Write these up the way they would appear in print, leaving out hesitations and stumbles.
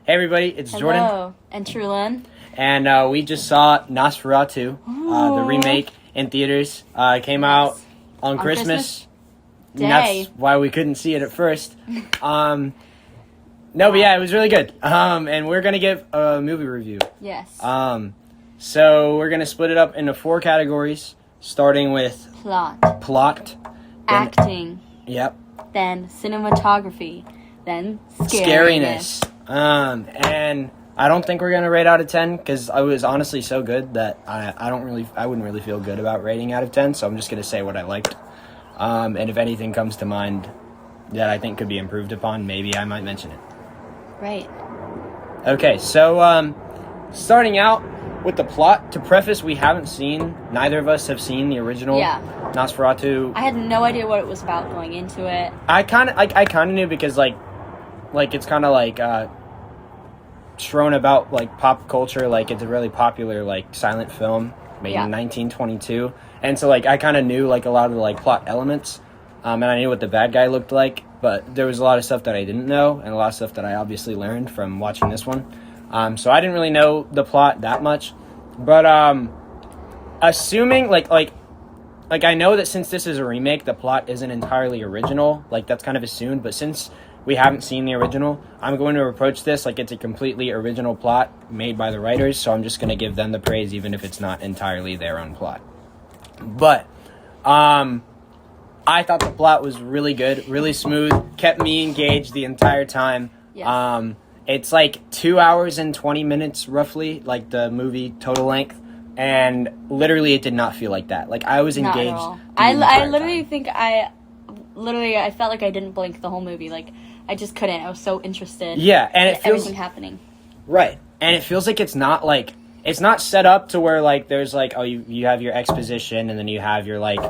Hey everybody, it's Jordan. Hello, and Trulyn. And we just saw Nosferatu, the remake, in theaters. It came out on Christmas Day. That's why we couldn't see it at first. But yeah, it was really good. And we're going to give a movie review. Yes. So we're going to split it up into 4 categories, starting with plot, acting, yep, then cinematography, then scariness. And I don't think we're gonna rate out of 10 because I was honestly so good that I wouldn't really feel good about rating out of 10. So I'm just gonna say what I liked. And if anything comes to mind that I think could be improved upon, maybe I might mention it. Right. Okay, so starting out with the plot. To preface, neither of us have seen the original Nosferatu. I had no idea what it was about going into it. I kind of knew because like it's kind of like thrown about like pop culture, like it's a really popular like silent film made in 1922, and so like I kind of knew like a lot of the like plot elements, and I knew what the bad guy looked like, but there was a lot of stuff that I didn't know and a lot of stuff that I obviously learned from watching this one. So I didn't really know the plot that much, but assuming like I know that since this is a remake, the plot isn't entirely original, like that's kind of assumed, but since we haven't seen the original, I'm going to approach this like it's a completely original plot made by the writers, so I'm just going to give them the praise even if it's not entirely their own plot. But I thought the plot was really good, really smooth, kept me engaged the entire time. Yes. It's like 2 hours and 20 minutes roughly, like the movie total length, and literally it did not feel like that. Like I was engaged. Not at all. I literally think I felt like I didn't blink the whole movie. Like I just couldn't. I was so interested. Yeah, and it feels everything happening. Right. And it feels like it's not set up to where like there's like you have your exposition and then you have your like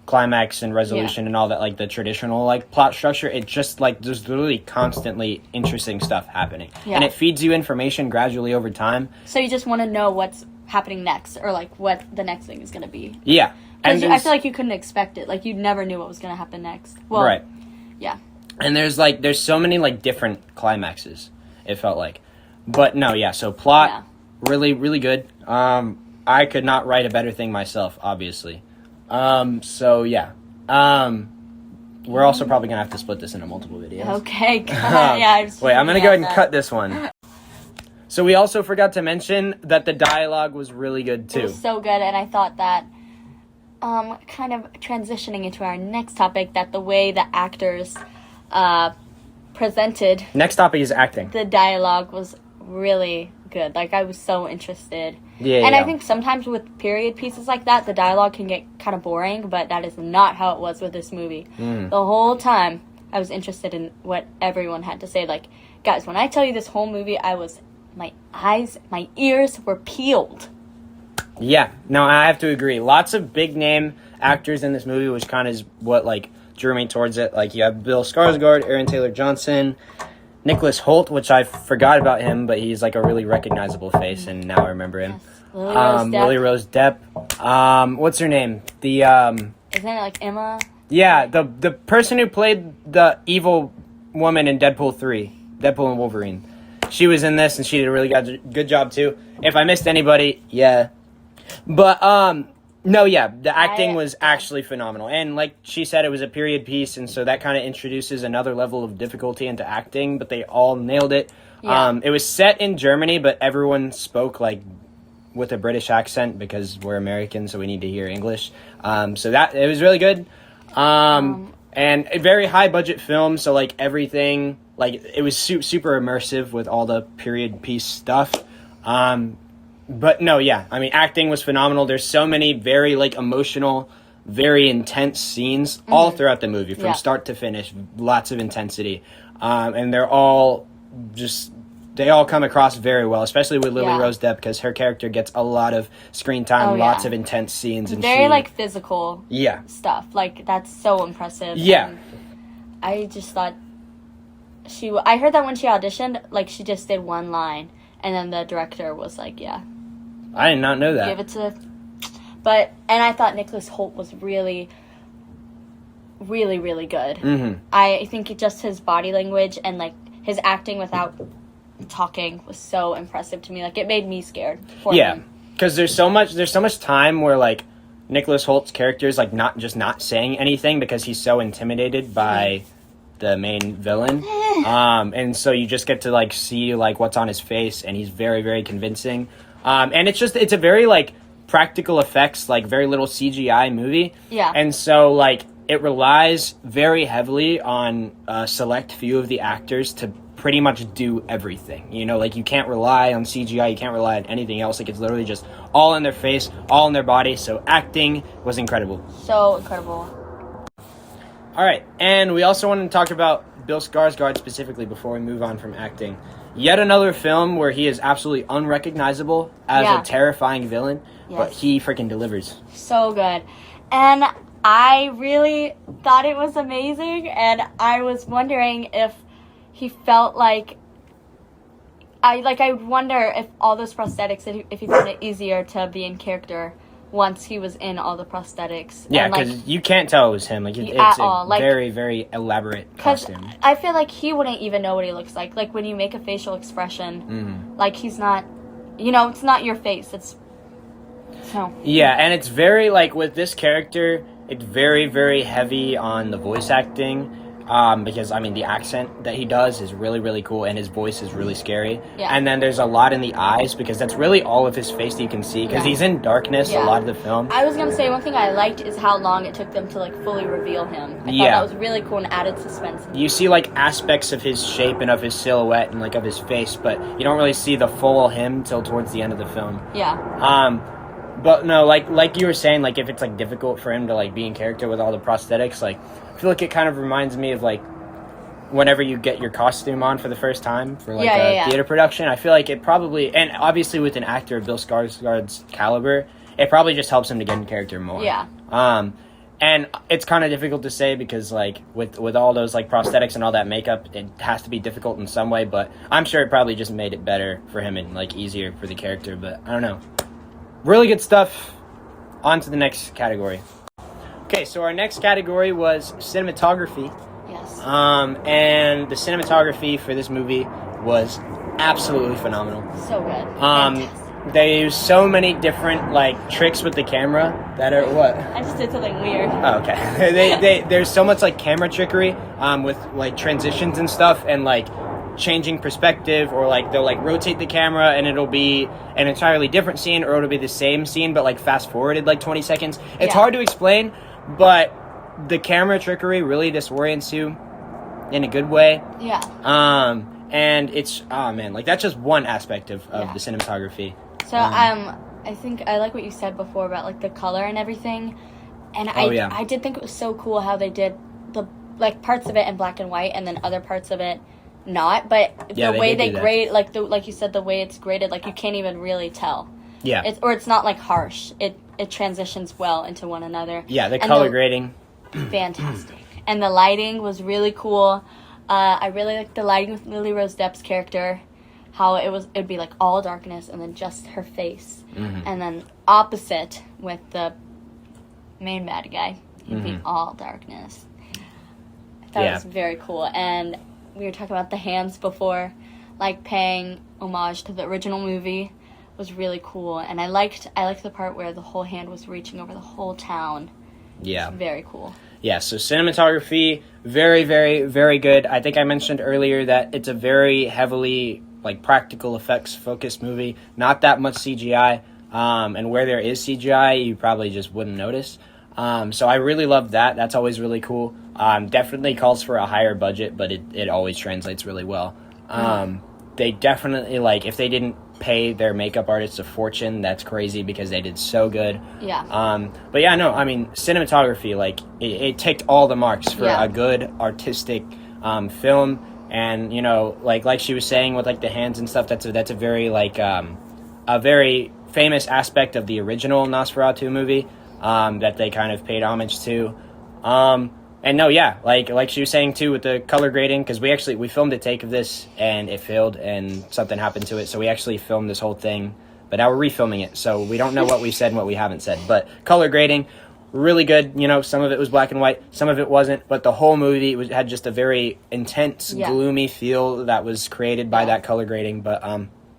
climax and resolution and all that, like the traditional like plot structure. It just like there's literally constantly interesting stuff happening. Yeah. And it feeds you information gradually over time. So you just want to know what's happening next, or like what the next thing is going to be. Yeah. Because I feel like you couldn't expect it. Like you never knew what was going to happen next. Well, right. Yeah. And there's so many like different climaxes, it felt like. But no, yeah, so plot really, really good. I could not write a better thing myself, obviously. So yeah. We're also probably gonna have to split this into multiple videos. Okay, yeah. Wait, I'm gonna go ahead and cut this one. So we also forgot to mention that the dialogue was really good too. It was so good, and I thought that kind of transitioning into our next topic, that the way the actors presented next topic is acting. The dialogue was really good. Like I was so interested. Yeah. And I think sometimes with period pieces like that, the dialogue can get kind of boring, but that is not how it was with this movie. The whole time I was interested in what everyone had to say. Like, guys, when I tell you this whole movie, my ears were peeled. Yeah, no, I have to agree. Lots of big name actors in this movie, which kind of is what like drew me towards it. Like you have Bill Skarsgård, Aaron Taylor Johnson, Nicholas Hoult, which I forgot about him, but he's like a really recognizable face, and now I remember him. Yes. Lily Rose Depp. What's her name? Isn't it like Emma? Yeah, the person who played the evil woman in Deadpool 3, Deadpool and Wolverine. She was in this, and she did a really good job too. If I missed anybody, yeah. But, no, yeah, the acting was actually phenomenal. And like she said, it was a period piece, and so that kind of introduces another level of difficulty into acting, but they all nailed it. Yeah. It was set in Germany, but everyone spoke like with a British accent because we're Americans, so we need to hear English. So that it was really good. And a very high budget film, so like everything, like it was super immersive with all the period piece stuff. But no, yeah, I mean, acting was phenomenal. There's so many very like emotional, very intense scenes all throughout the movie from start to finish. Lots of intensity, and they all come across very well, especially with Lily Rose Depp, because her character gets a lot of screen time, lots of intense scenes, and very like physical stuff. Like that's so impressive. Yeah, and I just thought I heard that when she auditioned, like she just did one line, and then the director was like, "Yeah." I did not know that. Give it to, and I thought Nicholas Hoult was really, really, really good. I think just his body language and like his acting without talking was so impressive to me. Like, it made me scared for Yeah, him. because there's so much time where like Nicholas Holt's character is like not saying anything because he's so intimidated by the main villain, and so you just get to like see like what's on his face, and he's very, very convincing, and it's a very like practical effects, like very little CGI movie, and so like it relies very heavily on a select few of the actors to pretty much do everything. You know, like you can't rely on CGI, you can't rely on anything else. Like it's literally just all in their face, all in their body. So acting was incredible. So incredible. All right, and we also want to talk about Bill Skarsgård specifically before we move on from acting. Yet another film where he is absolutely unrecognizable as a terrifying villain, but he freaking delivers. So good. And I really thought it was amazing, and I was wondering if he felt like I wonder if all those prosthetics, if he found it easier to be in character once he was in all the prosthetics. Yeah, because you can't tell it was him. Like it's a very, very elaborate costume. I feel like he wouldn't even know what he looks like. Like when you make a facial expression, like he's not, it's not your face. It's so. Yeah, and it's very like with this character, it's very, very heavy on the voice acting. Because, I mean, the accent that he does is really, really cool, and his voice is really scary. Yeah. And then there's a lot in the eyes, because that's really all of his face that you can see, because he's in darkness a lot of the film. I was going to say, one thing I liked is how long it took them to, like, fully reveal him. I thought that was really cool and added suspense. You see, like, aspects of his shape and of his silhouette and, like, of his face, but you don't really see the full him till towards the end of the film. Yeah. But no, like you were saying, like if it's like difficult for him to like be in character with all the prosthetics, like I feel like it kind of reminds me of like whenever you get your costume on for the first time for like a theater production. I feel like it probably, and obviously with an actor of Bill Skarsgård's caliber, it probably just helps him to get in character more. Yeah. And it's kind of difficult to say because like with all those like prosthetics and all that makeup, it has to be difficult in some way. But I'm sure it probably just made it better for him and like easier for the character. But I don't know. Really good stuff. On to the next category. Okay, so our next category was cinematography. Yes. And the cinematography for this movie was absolutely phenomenal. So good. They use so many different like tricks with the camera that are what? I just did something weird. Oh, okay. There's so much like camera trickery with like transitions and stuff, and like changing perspective, or like they'll like rotate the camera and it'll be an entirely different scene, or it'll be the same scene but like fast forwarded like 20 seconds. It's hard to explain, but the camera trickery really disorients you in a good way. And it's like that's just one aspect of the cinematography. So I think I like what you said before about like the color and everything, and I did think it was so cool how they did the like parts of it in black and white and then other parts of it not, but the way they grade, like you said, the way it's graded, like you can't even really tell. Yeah. It's not like harsh. It transitions well into one another. Yeah, the color grading. Fantastic. And the lighting was really cool. I really liked the lighting with Lily Rose Depp's character. How it'd be like all darkness and then just her face. And then opposite with the main bad guy. It'd be all darkness. I thought it was very cool. And we were talking about the hands before, like paying homage to the original movie was really cool, and I liked the part where the whole hand was reaching over the whole town. Yeah, very cool. Yeah, so cinematography, very, very, very good. I think I mentioned earlier that it's a very heavily like practical effects focused movie, not that much CGI, and where there is CGI, you probably just wouldn't notice. So I really love that. That's always really cool. Definitely calls for a higher budget, but it always translates really well. They definitely, like, if they didn't pay their makeup artists a fortune, that's crazy because they did so good. Yeah. But yeah, no, I mean, cinematography, like, it ticked all the marks for a good artistic film. And, you know, like she was saying with, like, the hands and stuff, that's a very, like, a very famous aspect of the original Nosferatu movie. That they kind of paid homage to. And no, yeah, like she was saying too with the color grading, because we filmed a take of this and it failed and something happened to it, so we actually filmed this whole thing, but now we're refilming it, so we don't know what we said and what we haven't said. But color grading, really good. You know, some of it was black and white, some of it wasn't, but the whole movie had just a very intense, gloomy feel that was created by that color grading. But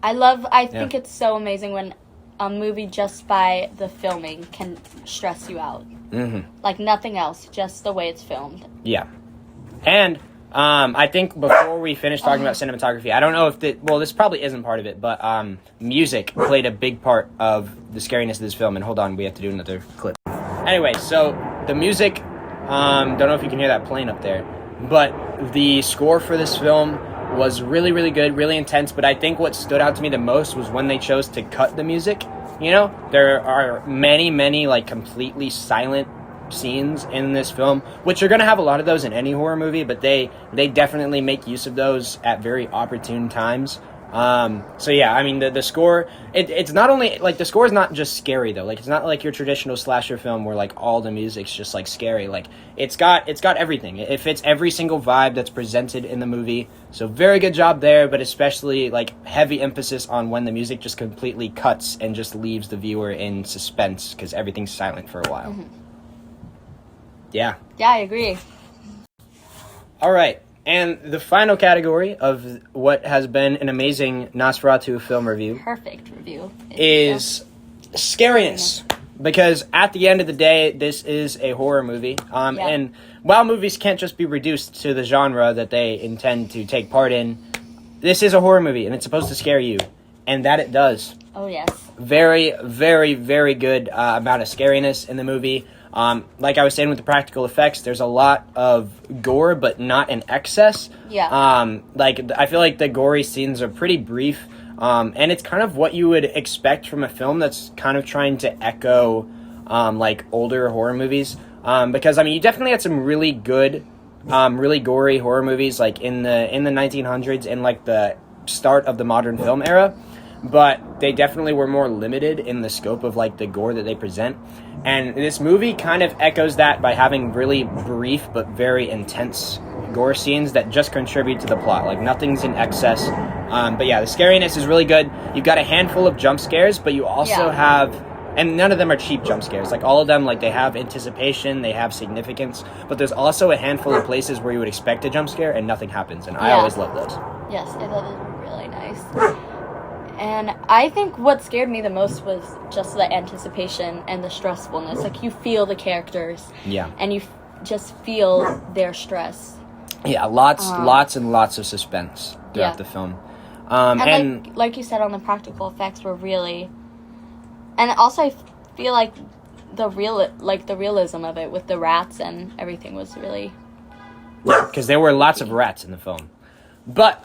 I think it's so amazing when a movie just by the filming can stress you out. Like nothing else, just the way it's filmed. Yeah. And I think before we finish talking about cinematography, I don't know if this probably isn't part of it, but music played a big part of the scariness of this film. And hold on, we have to do another clip. Anyway, so the music, don't know if you can hear that plane up there, but the score for this film was really, really good, really intense. But I think what stood out to me the most was when they chose to cut the music. You know, there are many, many like completely silent scenes in this film, which you're going to have a lot of those in any horror movie, but they definitely make use of those at very opportune times. So yeah, I mean the score, it's not only like the score is not just scary though. Like it's not like your traditional slasher film where like all the music's just like scary. Like it's got everything. It fits every single vibe that's presented in the movie. So very good job there, but especially like heavy emphasis on when the music just completely cuts and just leaves the viewer in suspense because everything's silent for a while. Yeah, I agree. All right. And the final category of what has been an amazing Nosferatu film review. Perfect review. Is scariness. Because at the end of the day, this is a horror movie. And while movies can't just be reduced to the genre that they intend to take part in, this is a horror movie and it's supposed to scare you. And that it does. Oh, yes. Very, very, very good amount of scariness in the movie. Like I was saying with the practical effects, there's a lot of gore, but not in excess. Yeah. Like I feel like the gory scenes are pretty brief, and it's kind of what you would expect from a film that's kind of trying to echo, like older horror movies. Because I mean, you definitely had some really good, really gory horror movies like in the 1900s and like the start of the modern film era. But they definitely were more limited in the scope of like the gore that they present. And this movie kind of echoes that by having really brief but very intense gore scenes that just contribute to the plot. Like nothing's in excess. But yeah, the scariness is really good. You've got a handful of jump scares, but you also have, and none of them are cheap jump scares. Like all of them, like they have anticipation, they have significance, but there's also a handful of places where you would expect a jump scare and nothing happens. And I always love those. Yes, I thought it was really nice. And I think what scared me the most was just the anticipation and the stressfulness. Like, you feel the characters. Yeah. And you just feel their stress. Yeah, lots and lots of suspense throughout the film. And like you said, on the practical effects were really... And also, I feel like the realism of it with the rats and everything was really... Yeah, because there were lots of rats in the film. But,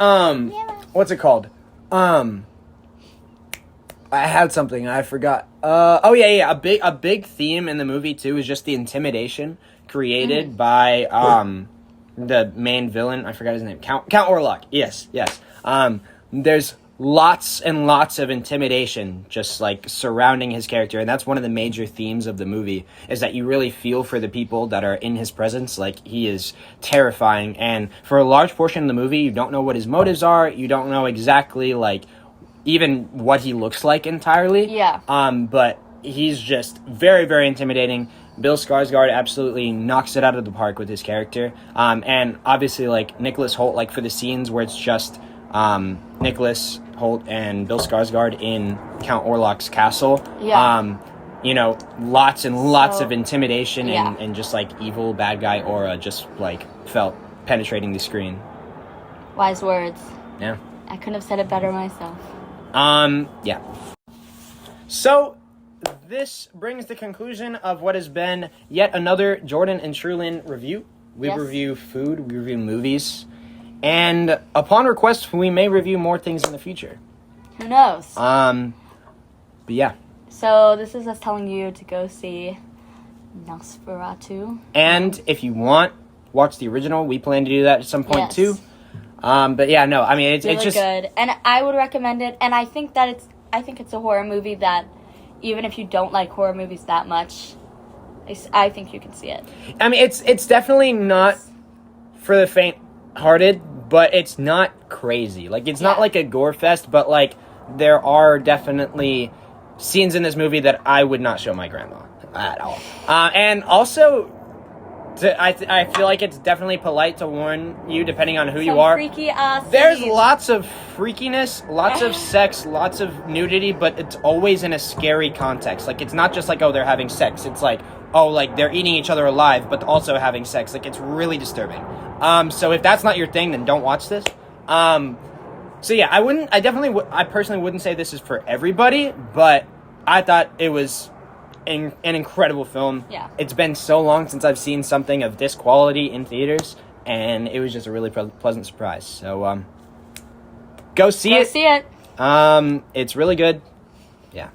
what's it called? I had something I forgot. A big theme in the movie too is just the intimidation created by the main villain. I forgot his name. Count Orlok. Yes. There's lots and lots of intimidation just like surrounding his character, and that's one of the major themes of the movie, is that you really feel for the people that are in his presence. Like, he is terrifying, and for a large portion of the movie you don't know what his motives are. You don't know exactly like even what he looks like entirely. Yeah. But he's just very, very intimidating. Bill Skarsgård absolutely knocks it out of the park with his character. And obviously, like, Nicholas Hoult, like, for the scenes where it's just Nicholas Hoult and Bill Skarsgård in Count Orlok's castle. Yeah. Lots and lots of intimidation and just, like, evil bad guy aura just, like, felt penetrating the screen. Wise words. Yeah. I couldn't have said it better myself. Yeah. So, this brings the conclusion of what has been yet another Jordan and Trulyn review. We review food, we review movies, and upon request, we may review more things in the future. Who knows? But yeah. So, this is us telling you to go see Nosferatu. And if you want, watch the original. We plan to do that at some point too. But yeah, no, I mean, it's really just good, and I would recommend it. And I think it's a horror movie that, even if you don't like horror movies that much, I think you can see it. I mean, it's definitely not for the faint-hearted, but it's not crazy. Like, it's not like a gore fest, but like there are definitely scenes in this movie that I would not show my grandma at all. And also, I feel like it's definitely polite to warn you, depending on who you are. Freaky ass. There's lots of freakiness, lots of sex, lots of nudity, but it's always in a scary context. Like, it's not just like, oh, they're having sex. It's like, oh, like, they're eating each other alive, but also having sex. Like, it's really disturbing. So if that's not your thing, then don't watch this. So yeah, I personally wouldn't say this is for everybody, but I thought it was an incredible film. Yeah. It's been so long since I've seen something of this quality in theaters, and it was just a really pleasant surprise. So, go see it. Go see it. It's really good. Yeah.